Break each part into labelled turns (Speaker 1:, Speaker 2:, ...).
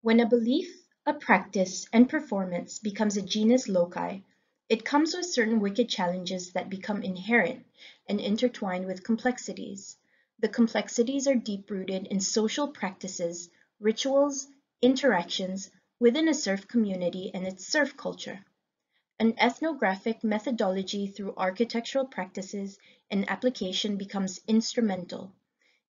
Speaker 1: When a belief, a practice, and performance becomes a genus loci, it comes with certain wicked challenges that become inherent and intertwined with complexities. The complexities are deep-rooted in social practices, rituals, interactions within a surf community and its surf culture. An ethnographic methodology through architectural practices and application becomes instrumental.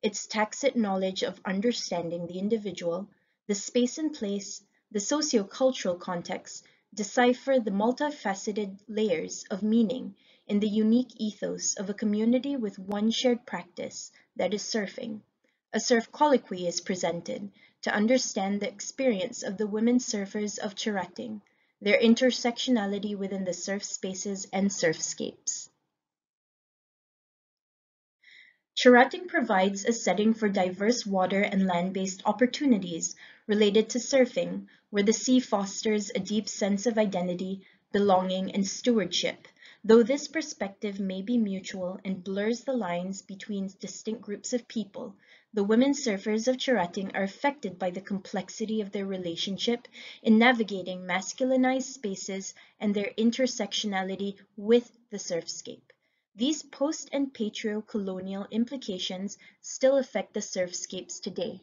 Speaker 1: Its tacit knowledge of understanding the individual, the space and place, the sociocultural context, decipher the multifaceted layers of meaning in the unique ethos of a community with one shared practice, that is surfing. A surf colloquy is presented to understand the experience of the women surfers of Cherating, their intersectionality within the surf spaces and surfscapes. Cherating provides a setting for diverse water and land-based opportunities related to surfing, where the sea fosters a deep sense of identity, belonging, and stewardship, though this perspective may be mutual and blurs the lines between distinct groups of people. The women surfers of Cherating are affected by the complexity of their relationship in navigating masculinized spaces and their intersectionality with the surfscape. These post- and patrio-colonial implications still affect the surfscapes today.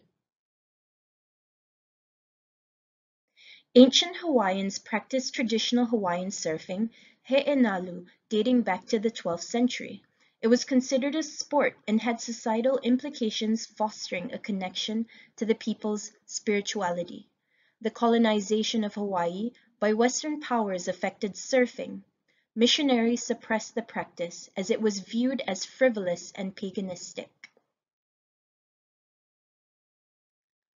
Speaker 1: Ancient Hawaiians practiced traditional Hawaiian surfing, he'enalu, dating back to the 12th century. It was considered a sport and had societal implications fostering a connection to the people's spirituality. The colonization of Hawaii by Western powers affected surfing. Missionaries suppressed the practice as it was viewed as frivolous and paganistic.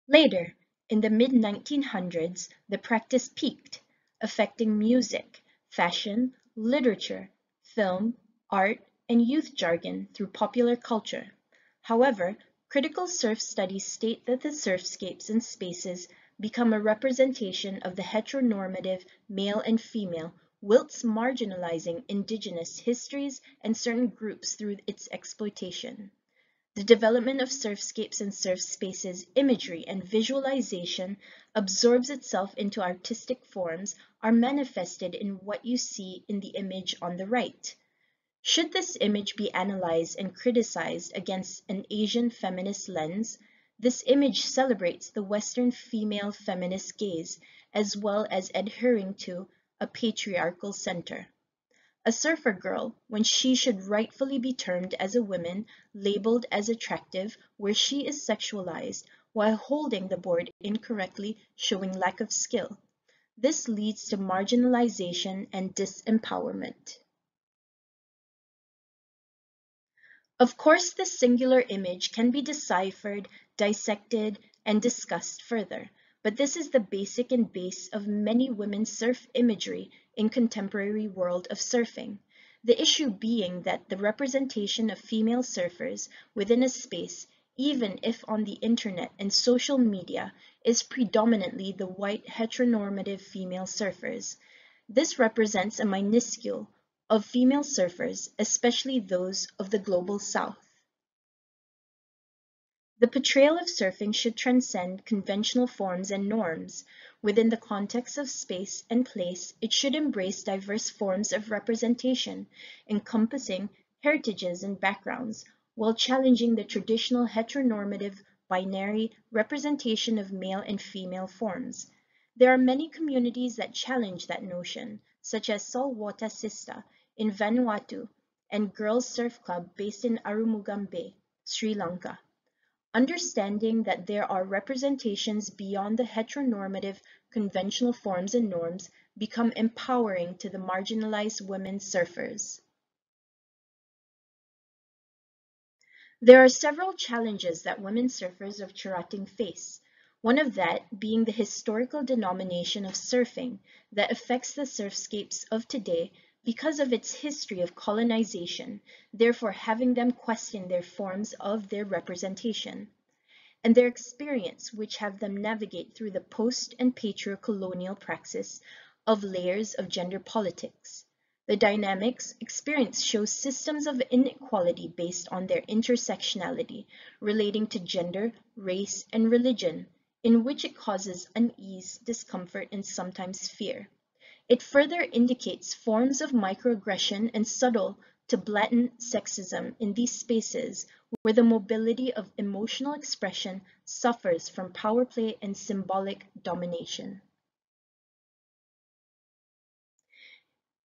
Speaker 1: Later, in the mid-1900s, the practice peaked, affecting music, fashion, literature, film, art, and youth jargon through popular culture. However, critical surf studies state that the surfscapes and spaces become a representation of the heteronormative male and female, whilst marginalizing indigenous histories and certain groups through its exploitation. The development of surfscapes and surf spaces imagery and visualization absorbs itself into artistic forms are manifested in what you see in the image on the right. Should this image be analyzed and criticized against an Asian feminist lens, this image celebrates the Western female feminist gaze as well as adhering to a patriarchal center. A surfer girl, when she should rightfully be termed as a woman, labeled as attractive where she is sexualized, while holding the board incorrectly, showing lack of skill. This leads to marginalization and disempowerment. Of course, this singular image can be deciphered, dissected, and discussed further, but this is the basic and base of many women's surf imagery in contemporary world of surfing. The issue being that the representation of female surfers within a space, even if on the internet and social media, is predominantly the white heteronormative female surfers. This represents a minuscule of female surfers, especially those of the Global South. The portrayal of surfing should transcend conventional forms and norms. Within the context of space and place, it should embrace diverse forms of representation, encompassing heritages and backgrounds, while challenging the traditional heteronormative binary representation of male and female forms. There are many communities that challenge that notion, such as Salwata Sista in Vanuatu and Girls Surf Club based in Arumugambe, Bay, Sri Lanka. Understanding that there are representations beyond the heteronormative conventional forms and norms become empowering to the marginalized women surfers. There are several challenges that women surfers of Cherating face, one of that being the historical denomination of surfing that affects the surfscapes of today because of its history of colonization, therefore having them question their forms of their representation, and their experience which have them navigate through the post- and patrio-colonial praxis of layers of gender politics. The dynamics experience shows systems of inequality based on their intersectionality relating to gender, race, and religion, in which it causes unease, discomfort, and sometimes fear. It further indicates forms of microaggression and subtle to blatant sexism in these spaces where the mobility of emotional expression suffers from power play and symbolic domination.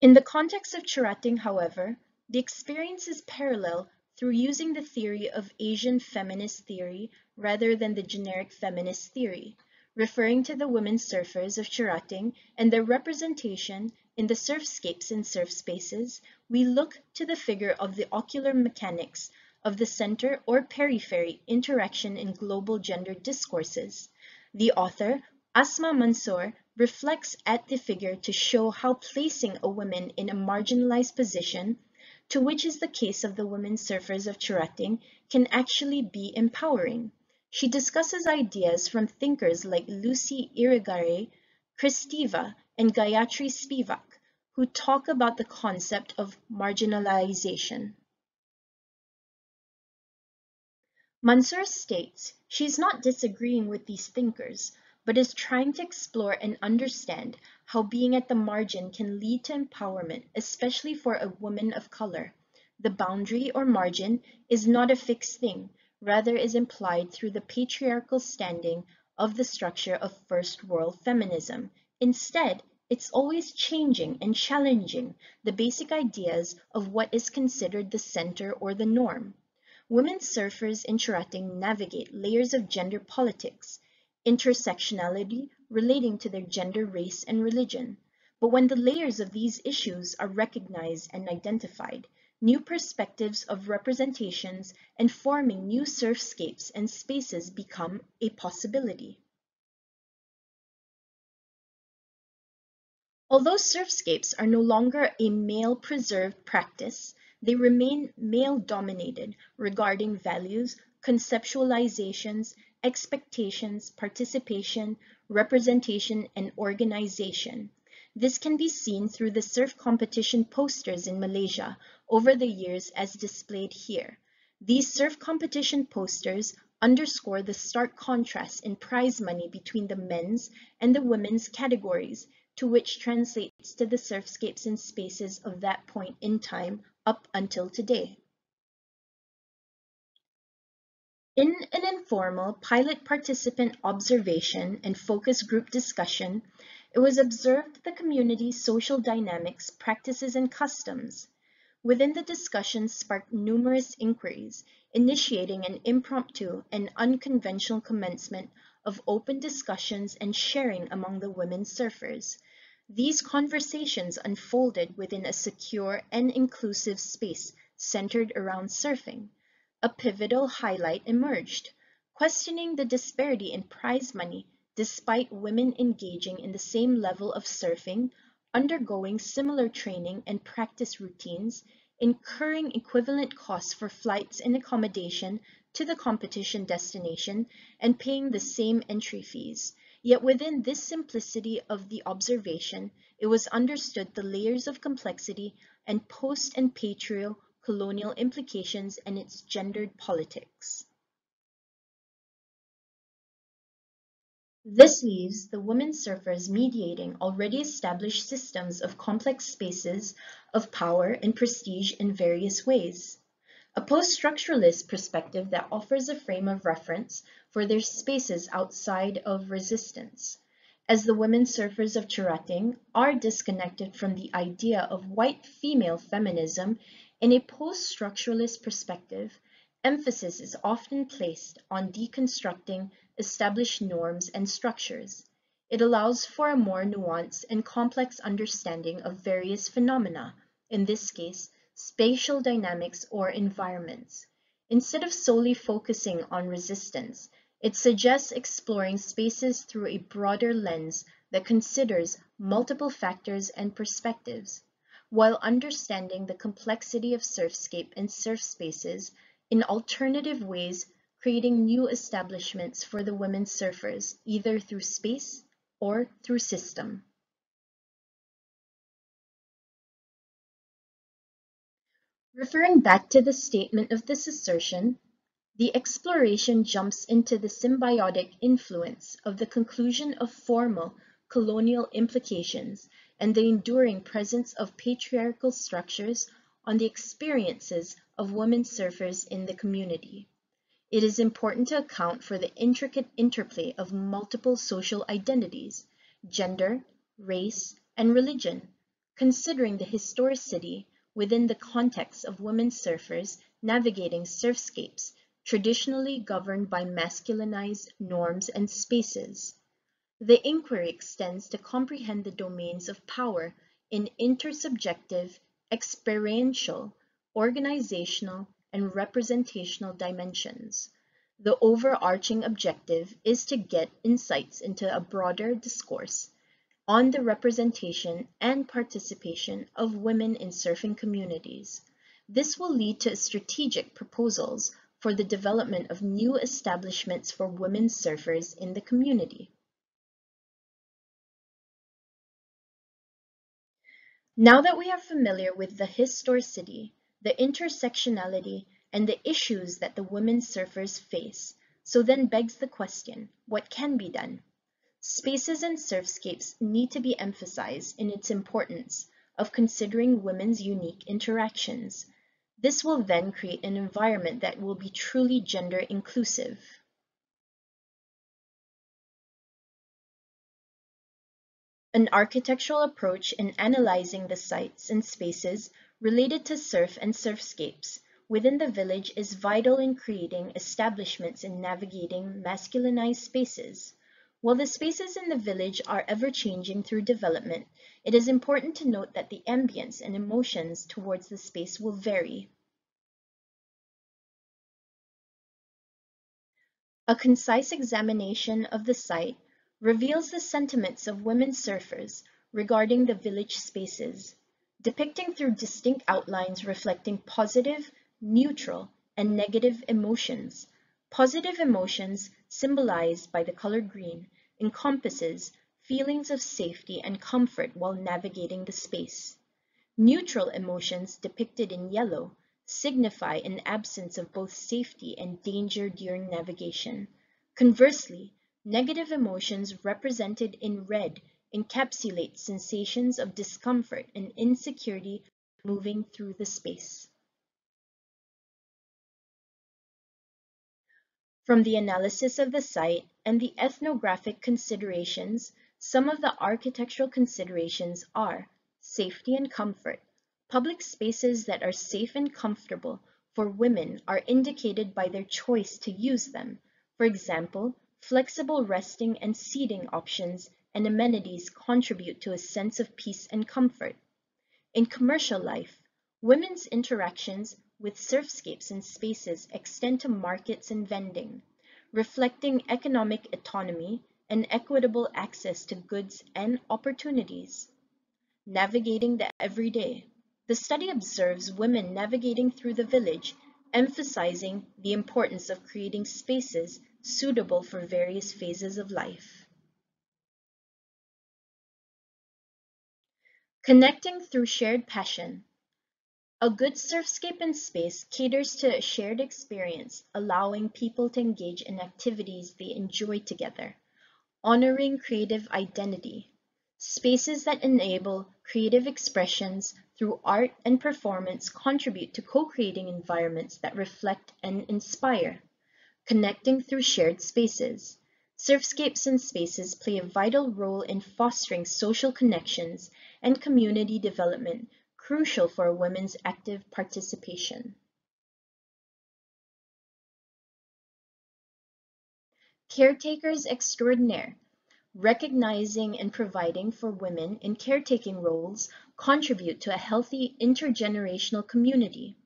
Speaker 1: In the context of Cherating, however, the experience is parallel through using the theory of Asian feminist theory rather than the generic feminist theory, referring to the women surfers of Cherating and their representation in the surfscapes and surf spaces. We look to the figure of the ocular mechanics of the center or periphery interaction in global gender discourses. The author, Asma Mansour, reflects at the figure to show how placing a woman in a marginalized position, to which is the case of the women surfers of Cherating, can actually be empowering. She discusses ideas from thinkers like Lucy Irigaray, Kristiva, and Gayatri Spivak, who talk about the concept of marginalization. Mansour states she's not disagreeing with these thinkers, but is trying to explore and understand how being at the margin can lead to empowerment, especially for a woman of color. The boundary or margin is not a fixed thing, rather is implied through the patriarchal standing of the structure of first world feminism. Instead, it's always changing and challenging the basic ideas of what is considered the center or the norm. Women surfers in Cherating navigate layers of gender politics, intersectionality relating to their gender, race, and religion. But when the layers of these issues are recognized and identified, new perspectives of representations and forming new surfscapes and spaces become a possibility. Although surfscapes are no longer a male-preserved practice, they remain male-dominated regarding values, conceptualizations, expectations, participation, representation, and organization. This can be seen through the surf competition posters in Malaysia over the years as displayed here. These surf competition posters underscore the stark contrast in prize money between the men's and the women's categories, to which translates to the surfscapes and spaces of that point in time up until today. In an informal pilot participant observation and focus group discussion, it was observed the community's social dynamics, practices, and customs. Within the discussion sparked numerous inquiries, initiating an impromptu and unconventional commencement of open discussions and sharing among the women surfers. These conversations unfolded within a secure and inclusive space centered around surfing. A pivotal highlight emerged, questioning the disparity in prize money despite women engaging in the same level of surfing, undergoing similar training and practice routines, incurring equivalent costs for flights and accommodation to the competition destination, and paying the same entry fees. Yet within this simplicity of the observation, it was understood the layers of complexity and post and patrial-colonial implications and its gendered politics. This leaves the women surfers mediating already established systems of complex spaces of power and prestige in various ways. A post-structuralist perspective that offers a frame of reference for their spaces outside of resistance, as the women surfers of Cherating are disconnected from the idea of white female feminism. In a post-structuralist perspective, emphasis is often placed on deconstructing established norms and structures. It allows for a more nuanced and complex understanding of various phenomena, in this case, spatial dynamics or environments. Instead of solely focusing on resistance, it suggests exploring spaces through a broader lens that considers multiple factors and perspectives, while understanding the complexity of surfscape and surf spaces in alternative ways, creating new establishments for the women surfers, either through space or through system. Referring back to the statement of this assertion, The exploration jumps into the symbiotic influence of the conclusion of formal colonial implications and the enduring presence of patriarchal structures on the experiences of women surfers in the community. It is important to account for the intricate interplay of multiple social identities, gender, race, and religion, considering the historicity within the context of women surfers navigating surfscapes traditionally governed by masculinized norms and spaces. The inquiry extends to comprehend the domains of power in intersubjective, experiential, organizational, and representational dimensions. The overarching objective is to get insights into a broader discourse on the representation and participation of women in surfing communities. This will lead to strategic proposals for the development of new establishments for women surfers in the community. Now that we are familiar with the historicity, the intersectionality, and the issues that the women surfers face, so then begs the question, what can be done? Spaces and surfscapes need to be emphasized in its importance of considering women's unique interactions. This will then create an environment that will be truly gender inclusive. An architectural approach in analyzing the sites and spaces related to surf and surfscapes within the village is vital in creating establishments and navigating masculinized spaces. While the spaces in the village are ever-changing through development, it is important to note that the ambience and emotions towards the space will vary. A concise examination of the site reveals the sentiments of women surfers regarding the village spaces, depicting through distinct outlines reflecting positive, neutral, and negative emotions. Positive emotions, symbolized by the color green, encompasses feelings of safety and comfort while navigating the space. Neutral emotions, depicted in yellow, signify an absence of both safety and danger during navigation. Conversely, negative emotions represented in red encapsulate sensations of discomfort and insecurity moving through the space. From the analysis of the site and the ethnographic considerations, some of the architectural considerations are safety and comfort. Public spaces that are safe and comfortable for women are indicated by their choice to use them. For example, flexible resting and seating options and amenities contribute to a sense of peace and comfort. In commercial life, women's interactions with surfscapes and spaces extend to markets and vending, reflecting economic autonomy and equitable access to goods and opportunities. Navigating the everyday. The study observes women navigating through the village, emphasizing the importance of creating spaces suitable for various phases of life. Connecting through shared passion. A good surfscape and space caters to a shared experience, allowing people to engage in activities they enjoy together, honoring creative identity. Spaces that enable creative expressions through art and performance contribute to co-creating environments that reflect and inspire. Connecting through shared spaces. Surfscapes and spaces play a vital role in fostering social connections and community development, crucial for women's active participation. Caretakers extraordinaire. Recognizing and providing for women in caretaking roles contribute to a healthy intergenerational community.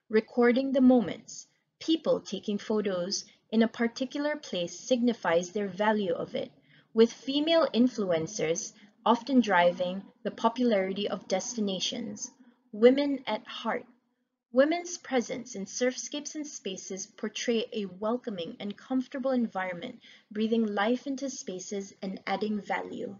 Speaker 1: Recording the moments. People taking photos in a particular place signifies their value of it, with female influencers often driving the popularity of destinations. Women at heart. Women's presence in surfscapes and spaces portray a welcoming and comfortable environment, breathing life into spaces and adding value.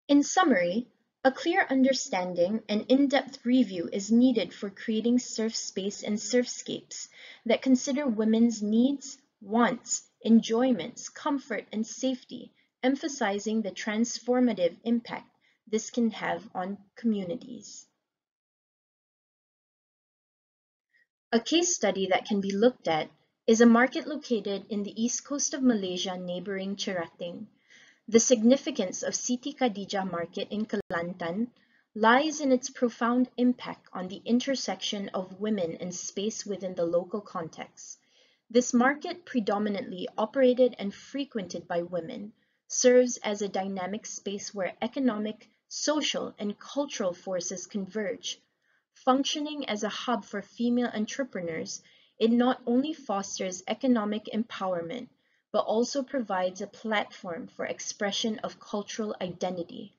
Speaker 1: In summary, A clear understanding and in-depth review is needed for creating surf space and surfscapes that consider women's needs, wants, enjoyments, comfort, and safety, emphasizing the transformative impact this can have on communities. A case study that can be looked at is a market located in the east coast of Malaysia neighboring Cherating. The significance of Siti Khadijah Market in Kelantan lies in its profound impact on the intersection of women and space within the local context. This market, predominantly operated and frequented by women, serves as a dynamic space where economic, social, and cultural forces converge. Functioning as a hub for female entrepreneurs, it not only fosters economic empowerment, but also provides a platform for expression of cultural identity.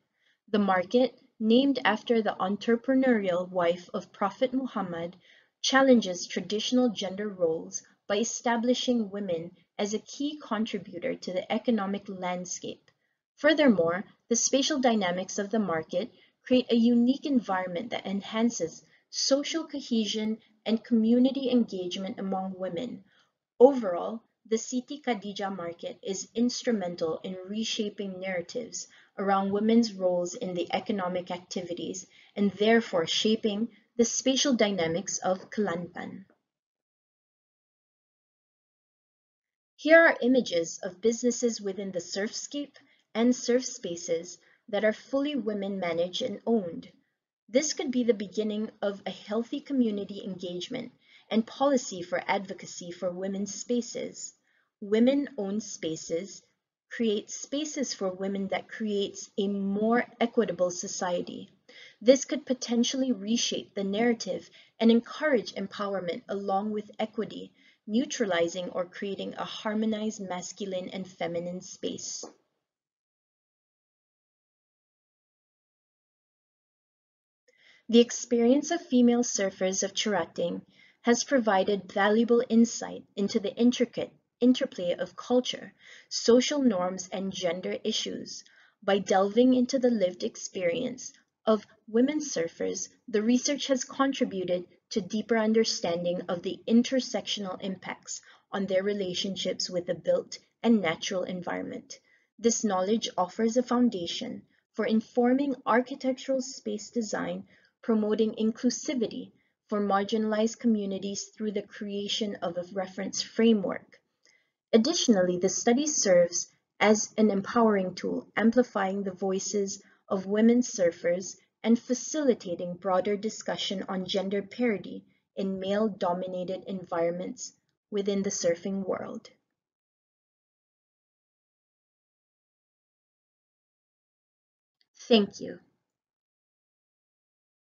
Speaker 1: The market, named after the entrepreneurial wife of Prophet Muhammad, challenges traditional gender roles by establishing women as a key contributor to the economic landscape. Furthermore, the spatial dynamics of the market create a unique environment that enhances social cohesion and community engagement among women. Overall, the Siti Khadijah market is instrumental in reshaping narratives around women's roles in the economic activities and therefore shaping the spatial dynamics of Kelantan. Here are images of businesses within the surfscape and surf spaces that are fully women managed and owned. This could be the beginning of a healthy community engagement and policy for advocacy for women's spaces. Women-owned spaces create spaces for women that creates a more equitable society. This could potentially reshape the narrative and encourage empowerment along with equity, neutralizing or creating a harmonized masculine and feminine space. The experience of female surfers of Cherating has provided valuable insight into the intricate interplay of culture, social norms, and gender issues. By delving into the lived experience of women surfers, the research has contributed to deeper understanding of the intersectional impacts on their relationships with the built and natural environment. This knowledge offers a foundation for informing architectural space design, promoting inclusivity for marginalized communities through the creation of a reference framework. Additionally, the study serves as an empowering tool, amplifying the voices of women surfers and facilitating broader discussion on gender parity in male-dominated environments within the surfing world. Thank you.